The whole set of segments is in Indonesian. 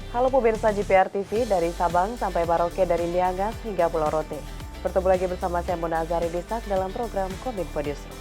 Halo pemirsa GPR TV, dari Sabang sampai Merauke, dari Niangas hingga Pulau Rote. Bertemu lagi bersama saya Mona Azari Disak dalam program Kominfo Newsroom.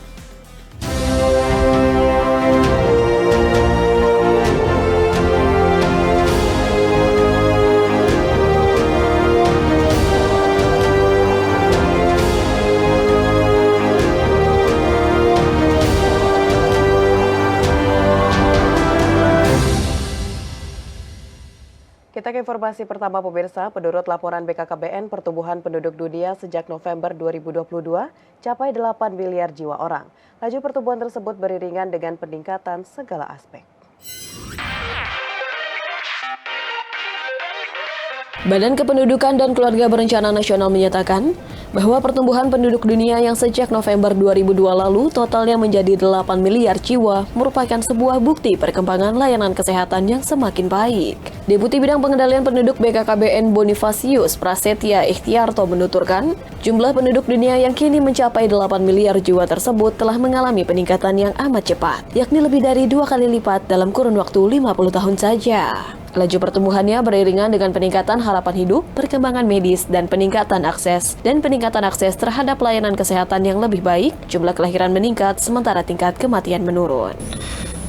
Kita ke informasi pertama pemirsa, menurut laporan BKKBN, pertumbuhan penduduk dunia sejak November 2022 capai 8 miliar jiwa orang. Laju pertumbuhan tersebut beriringan dengan peningkatan segala aspek. Badan Kependudukan dan Keluarga Berencana Nasional menyatakan bahwa pertumbuhan penduduk dunia yang sejak November 2002 lalu totalnya menjadi 8 miliar jiwa merupakan sebuah bukti perkembangan layanan kesehatan yang semakin baik. Deputi Bidang Pengendalian Penduduk BKKBN Bonifasius Prasetya Ikhtiarto menuturkan, jumlah penduduk dunia yang kini mencapai 8 miliar jiwa tersebut telah mengalami peningkatan yang amat cepat, yakni lebih dari 2 kali lipat dalam kurun waktu 50 tahun saja. Laju pertumbuhannya beriringan dengan peningkatan harapan hidup, perkembangan medis, dan peningkatan akses terhadap pelayanan kesehatan yang lebih baik. Jumlah kelahiran meningkat, sementara tingkat kematian menurun.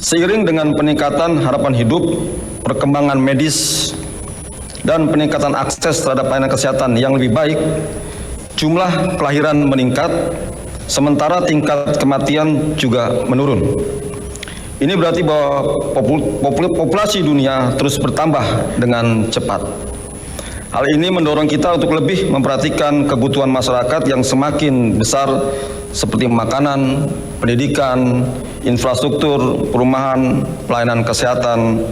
Seiring dengan peningkatan harapan hidup, perkembangan medis, dan peningkatan akses terhadap pelayanan kesehatan yang lebih baik, jumlah kelahiran meningkat, sementara tingkat kematian juga menurun. Ini berarti bahwa populasi dunia terus bertambah dengan cepat. Hal ini mendorong kita untuk lebih memperhatikan kebutuhan masyarakat yang semakin besar seperti makanan, pendidikan, infrastruktur, perumahan, pelayanan kesehatan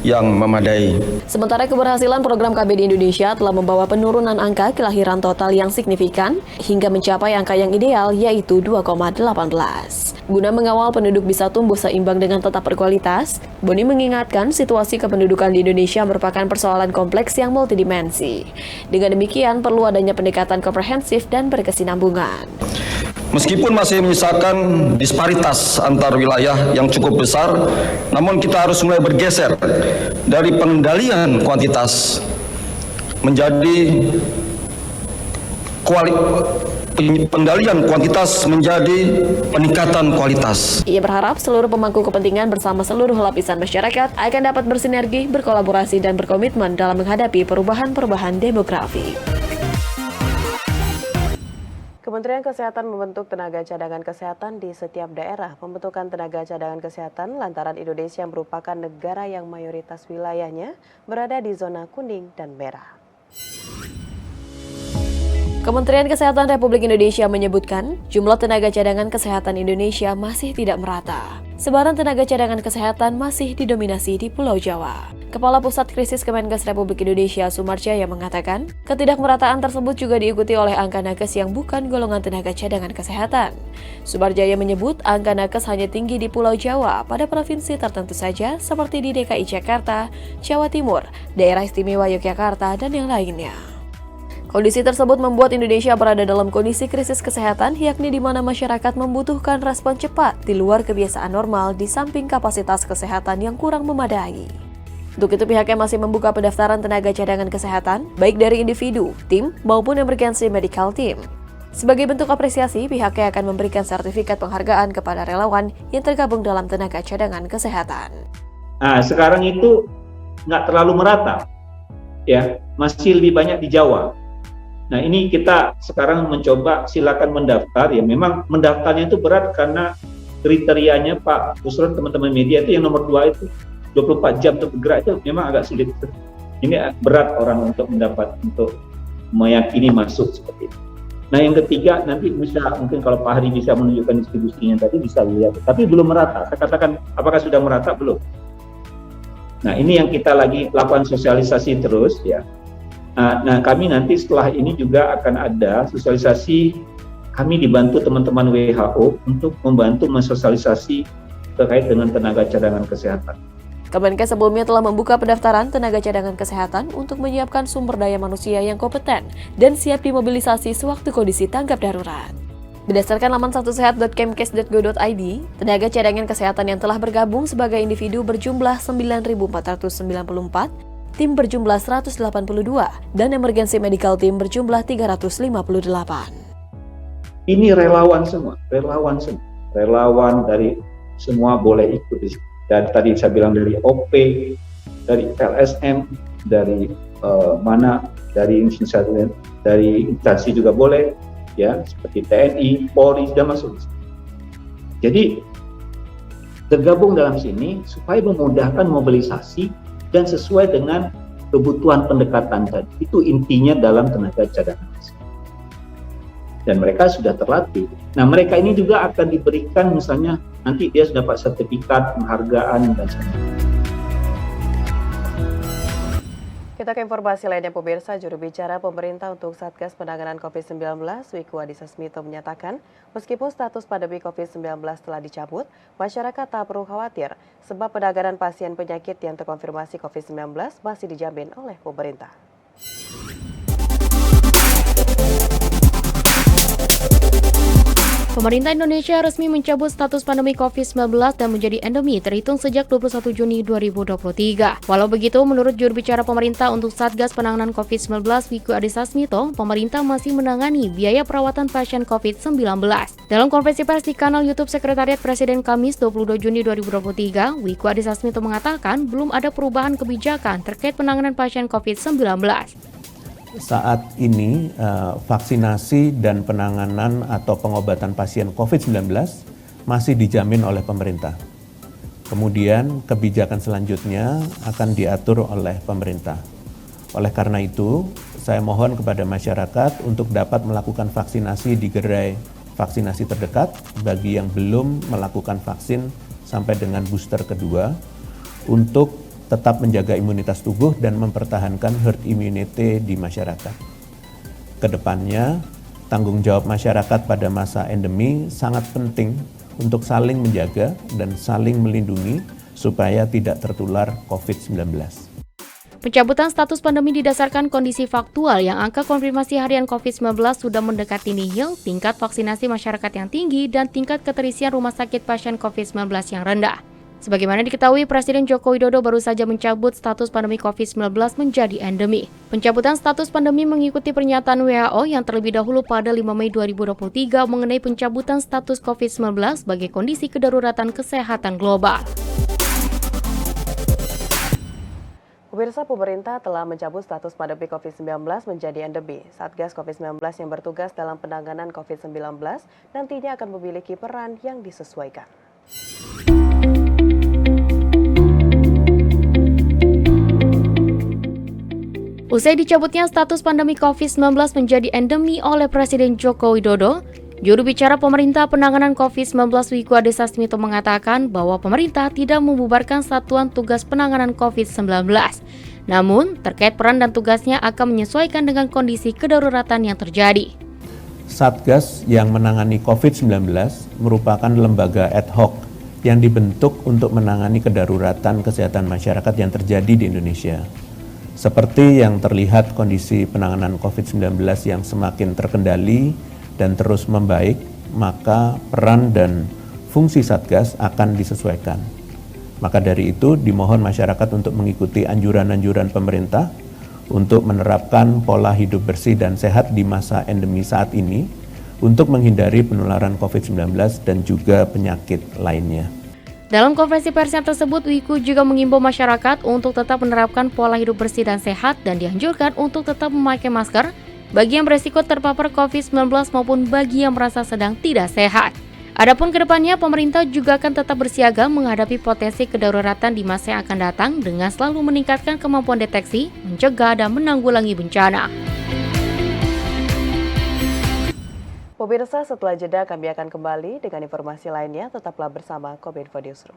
yang memadai. Sementara keberhasilan program KB di Indonesia telah membawa penurunan angka kelahiran total yang signifikan hingga mencapai angka yang ideal yaitu 2,18. Guna mengawal penduduk bisa tumbuh seimbang dengan tetap berkualitas, Boni mengingatkan situasi kependudukan di Indonesia merupakan persoalan kompleks yang multidimensi. Dengan demikian, perlu adanya pendekatan komprehensif dan berkesinambungan. Meskipun masih menyisakan disparitas antar wilayah yang cukup besar, namun kita harus mulai bergeser dari pengendalian kuantitas menjadi pengendalian kuantitas menjadi peningkatan kualitas. Ia berharap seluruh pemangku kepentingan bersama seluruh lapisan masyarakat akan dapat bersinergi, berkolaborasi, dan berkomitmen dalam menghadapi perubahan-perubahan demografi. Kementerian Kesehatan membentuk tenaga cadangan kesehatan di setiap daerah. Pembentukan tenaga cadangan kesehatan lantaran Indonesia merupakan negara yang mayoritas wilayahnya berada di zona kuning dan merah. Kementerian Kesehatan Republik Indonesia menyebutkan jumlah tenaga cadangan kesehatan Indonesia masih tidak merata. Sebaran tenaga cadangan kesehatan masih didominasi di Pulau Jawa. Kepala Pusat Krisis Kemenkes Republik Indonesia Sumarjaya mengatakan, ketidakmerataan tersebut juga diikuti oleh angka nakes yang bukan golongan tenaga cadangan kesehatan. Sumarjaya menyebut angka nakes hanya tinggi di Pulau Jawa pada provinsi tertentu saja seperti di DKI Jakarta, Jawa Timur, Daerah Istimewa Yogyakarta, dan yang lainnya. Kondisi tersebut membuat Indonesia berada dalam kondisi krisis kesehatan, yakni di mana masyarakat membutuhkan respon cepat di luar kebiasaan normal di samping kapasitas kesehatan yang kurang memadai. Untuk itu pihaknya masih membuka pendaftaran tenaga cadangan kesehatan, baik dari individu, tim, maupun emergency medical team. Sebagai bentuk apresiasi, pihaknya akan memberikan sertifikat penghargaan kepada relawan yang tergabung dalam tenaga cadangan kesehatan. Nah, sekarang itu nggak terlalu merata, ya, masih lebih banyak di Jawa. Nah, ini kita sekarang mencoba silakan mendaftar, ya memang mendaftarnya itu berat karena kriterianya Pak Busron, teman-teman media itu yang nomor 2 itu 24 jam untuk bergerak itu memang agak sulit. Ini berat orang untuk meyakini masuk seperti itu. Nah, yang ketiga nanti bisa mungkin kalau Pak Hari bisa menunjukkan distribusinya tadi bisa lihat, tapi belum merata. Saya katakan apakah sudah merata belum? Nah, ini yang kita lagi lakukan sosialisasi terus ya. Nah, kami nanti setelah ini juga akan ada sosialisasi, kami dibantu teman-teman WHO untuk membantu mensosialisasi terkait dengan tenaga cadangan kesehatan. Kemenkes sebelumnya telah membuka pendaftaran tenaga cadangan kesehatan untuk menyiapkan sumber daya manusia yang kompeten dan siap dimobilisasi sewaktu kondisi tanggap darurat. Berdasarkan laman satusehat.kemkes.go.id, tenaga cadangan kesehatan yang telah bergabung sebagai individu berjumlah 9.494 tim berjumlah 182, dan emergency medical team berjumlah 358. Ini relawan semua. Relawan dari semua boleh ikut di sini. Dan tadi saya bilang dari OP, dari LSM, dari dari instansi juga boleh, ya, seperti TNI, Polri sudah masuk. Jadi tergabung dalam sini supaya memudahkan mobilisasi dan sesuai dengan kebutuhan pendekatan tadi. Itu intinya dalam tenaga cadangan. Dan mereka sudah terlatih. Nah, mereka ini juga akan diberikan, misalnya nanti dia sudah dapat sertifikat, penghargaan, dan sebagainya. Kita ke informasi lainnya, pemirsa. Juru bicara pemerintah untuk Satgas Penanganan COVID-19, Wiku Adhisa Smito menyatakan, meskipun status pandemi COVID-19 telah dicabut, masyarakat tak perlu khawatir, sebab penanganan pasien penyakit yang terkonfirmasi COVID-19 masih dijamin oleh pemerintah. Pemerintah Indonesia resmi mencabut status pandemi COVID-19 dan menjadi endemi terhitung sejak 21 Juni 2023. Walau begitu, menurut juru bicara pemerintah untuk Satgas Penanganan COVID-19 Wiku Adhisa Smito, pemerintah masih menangani biaya perawatan pasien COVID-19. Dalam konferensi pers di kanal YouTube Sekretariat Presiden Kamis 22 Juni 2023, Wiku Adhisa Smito mengatakan belum ada perubahan kebijakan terkait penanganan pasien COVID-19. Saat ini vaksinasi dan penanganan atau pengobatan pasien COVID-19 masih dijamin oleh pemerintah. Kemudian kebijakan selanjutnya akan diatur oleh pemerintah. Oleh karena itu, saya mohon kepada masyarakat untuk dapat melakukan vaksinasi di gerai vaksinasi terdekat bagi yang belum melakukan vaksin sampai dengan booster kedua untuk tetap menjaga imunitas tubuh dan mempertahankan herd immunity di masyarakat. Kedepannya, tanggung jawab masyarakat pada masa endemi sangat penting untuk saling menjaga dan saling melindungi supaya tidak tertular COVID-19. Pencabutan status pandemi didasarkan kondisi faktual yang angka konfirmasi harian COVID-19 sudah mendekati nihil, tingkat vaksinasi masyarakat yang tinggi, dan tingkat keterisian rumah sakit pasien COVID-19 yang rendah. Sebagaimana diketahui, Presiden Joko Widodo baru saja mencabut status pandemi COVID-19 menjadi endemi. Pencabutan status pandemi mengikuti pernyataan WHO yang terlebih dahulu pada 5 Mei 2023 mengenai pencabutan status COVID-19 sebagai kondisi kedaruratan kesehatan global. Pemirsa, pemerintah telah mencabut status pandemi COVID-19 menjadi endemi. Satgas COVID-19 yang bertugas dalam penanganan COVID-19 nantinya akan memiliki peran yang disesuaikan. Usai dicabutnya status pandemi COVID-19 menjadi endemi oleh Presiden Joko Widodo, juru bicara pemerintah penanganan COVID-19 Wiku Adhisa Smito mengatakan bahwa pemerintah tidak membubarkan satuan tugas penanganan COVID-19. Namun, terkait peran dan tugasnya akan menyesuaikan dengan kondisi kedaruratan yang terjadi. Satgas yang menangani COVID-19 merupakan lembaga ad hoc yang dibentuk untuk menangani kedaruratan kesehatan masyarakat yang terjadi di Indonesia. Seperti yang terlihat kondisi penanganan COVID-19 yang semakin terkendali dan terus membaik, maka peran dan fungsi Satgas akan disesuaikan. Maka dari itu dimohon masyarakat untuk mengikuti anjuran-anjuran pemerintah untuk menerapkan pola hidup bersih dan sehat di masa endemi saat ini untuk menghindari penularan COVID-19 dan juga penyakit lainnya. Dalam konferensi persnya tersebut, Wiku juga mengimbau masyarakat untuk tetap menerapkan pola hidup bersih dan sehat dan dianjurkan untuk tetap memakai masker bagi yang beresiko terpapar COVID-19 maupun bagi yang merasa sedang tidak sehat. Adapun kedepannya, pemerintah juga akan tetap bersiaga menghadapi potensi kedaruratan di masa yang akan datang dengan selalu meningkatkan kemampuan deteksi, mencegah, dan menanggulangi bencana. Pemirsa, setelah jeda kami akan kembali dengan informasi lainnya. Tetaplah bersama Kominfo Newsroom.